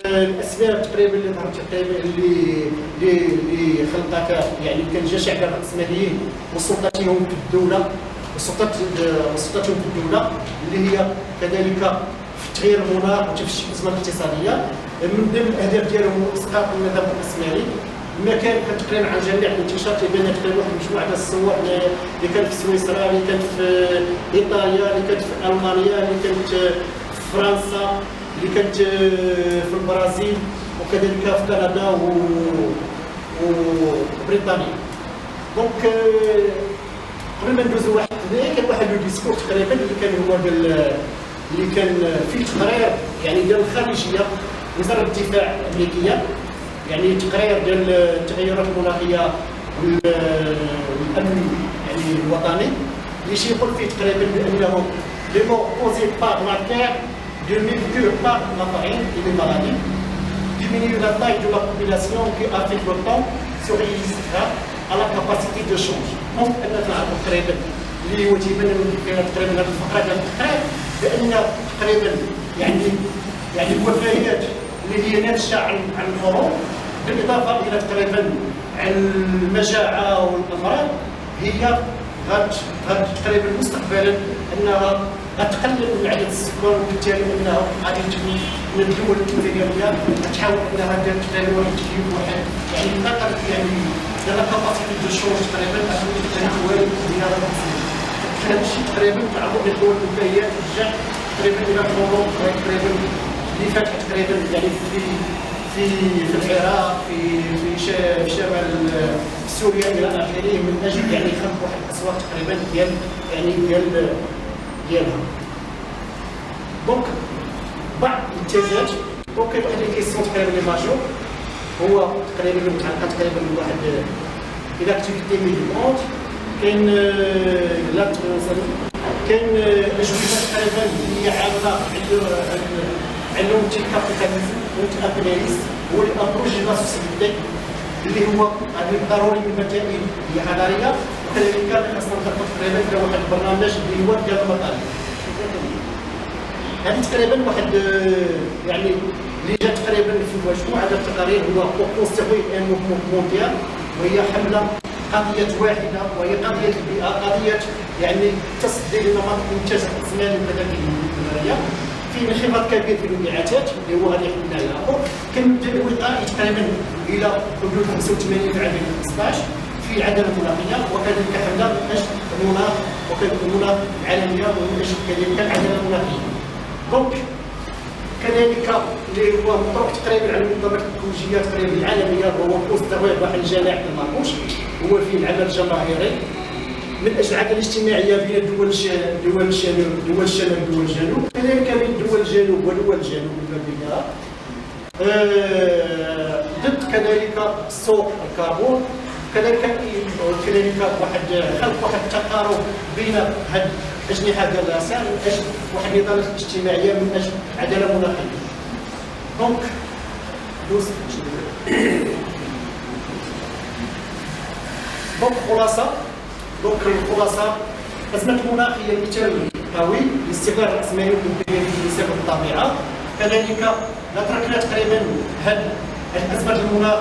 Speaker 2: الاسباب تقريبا اللي ظهرت تقريبا اللي خلقت يعني كان جا شعب الراسماليين وسلطتهم في الدوله وسلطتهم في الدوله اللي هي كذلك في تغيير المناخ وتفشي الازمه الاقتصاديه. من ضمن الاهداف ديالهم هو اسقاط النظام الراسمالي. ما كان تقريبا عن جميع الانتشار تيبان تقريبا واحد المجموعه ديال الصور اللي كانت في سويسرا اللي كانت في ايطاليا اللي كانت في المانيا اللي كانت في فرنسا اللي كانت في البرازيل وكذلك في كندا وبريطانيا. دونك قبل ما ندوزو واحد كان واحد لو ديسكور تقريبا اللي كان هو اللي كان فيه تقرير يعني ديال الخارجيه وزاره الدفاع الامريكيه يعني تقرير ديال التغيرات المناخيه والامن يعني الوطني اللي شي يقول فيه تقريبا بانه لي مو كوزي بار لا تير de mercure par la farine et les maladies, diminuer la taille de la population qui affecte le temps se réalisera à la capacité de change. Donc, أنا نعرف تقريبا اللي هو تيبان تقريبا هذه الفقرة ديال التقرير بأن تقريبا يعني الوفيات اللي هي ناتجة عن الحروب بالإضافة إلى تقريبا عن المجاعة والأمراض هي غاد تقريبا مستقبلا أنها غتقلل من عدد السكان وبالتالي انها غادي تبني من الدول الامبرياليه غتحاول انها دير تقريبا واحد التكييف واحد يعني نقدر يعني ديال كاباسيتي دو شونج تقريبا الحوالي ديال هذا الشيء تقريبا تعرض للدول الوفيات ترجع تقريبا الى الحروب تقريبا اللي فاتت تقريبا يعني في العراق في شمال سوريا الى اخره من اجل يعني خلق واحد الاسواق تقريبا ديالها. دونك بعض الانتاجات دونك كاين واحد الكيسيون تقريبا لي ماجور هو تقريبا متعلقه تقريبا بواحد الاكتيفيتي ميليتونت كاين كاين اجوبه تقريبا اللي هي عامله عندهم تي كابيتاليزم والابرياليزم هو الابروج ديال لا سوسيتي اللي هو ضروري من المسائل الحضاريه وكذلك خاصنا نخطط تقريبا الى واحد البرنامج اللي هو ديال المطالب. هذه تقريبا واحد يعني اللي جات تقريبا في مجموعه ديال التقارير هو كونستيتوي ان موفمون مونديال وهي حمله قضيه واحده وهي قضيه البيئه قضيه يعني تصدي لنمط الانتاج الراسمالي وكذلك الديمقراطيه في انخفاض كبير في المبيعات اللي هو غادي يحملنا الى اخر كنبدا الوقائي تقريبا الى حدود 85 في عام 2015 في العداله المناخيه وكذلك حمله من اجل المناخ وكذلك المناخ العالميه ومن اجل كذلك العداله المناخيه. دونك كذلك اللي هو مطروح تقريبا على المنظمات الايكولوجيه تقريبا العالميه وهو بوست واحد الجناح في مراكش هو فيه العمل الجماهيري من اجل العداله الاجتماعيه بين دول الشمال ودول الجنوب كذلك بين دول الجنوب ودول الجنوب بالبلاد ضد كذلك سوق الكربون كذلك واحد خلق واحد التقارب بين هاد الاجنحه ديال الراسال من اجل واحد النضال الاجتماعيه من اجل عداله مناخيه. دونك دوز دونك الخلاصه الازمه المناخيه مثال قوي لاستغلال الراسماليه والامكانيات بسبب الطبيعه كذلك لا تركنا تقريبا هاد الازمه المناخ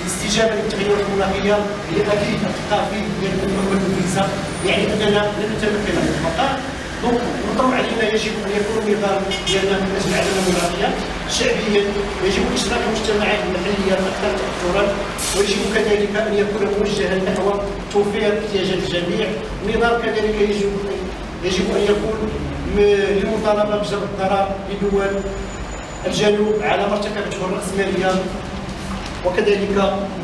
Speaker 2: الاستجابه للتغيرات المناخيه هي اكيد تبقى في ديال المهمه الفيزا يعني اننا لن نتمكن من البقاء دونك نظم علينا يجب ان يكون النظام ديالنا من اجل العداله الديمقراطيه شعبيا، يجب اشراك المجتمعات المحليه الاكثر تاثرا، ويجب كذلك ان يكون موجها نحو توفير احتياجات الجميع. النظام كذلك يجب ان يكون للمطالبه بجبر الضرر لدول الجنوب على ما ارتكبته الرأسمالية، وكذلك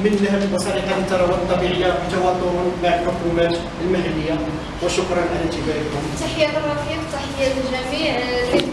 Speaker 2: من نهب مصالحها الثروات الطبيعية بتواطؤ مع الحكومات المحلية. وشكرا على انتباهكم.
Speaker 1: تحية الرفيق، تحية للجميع.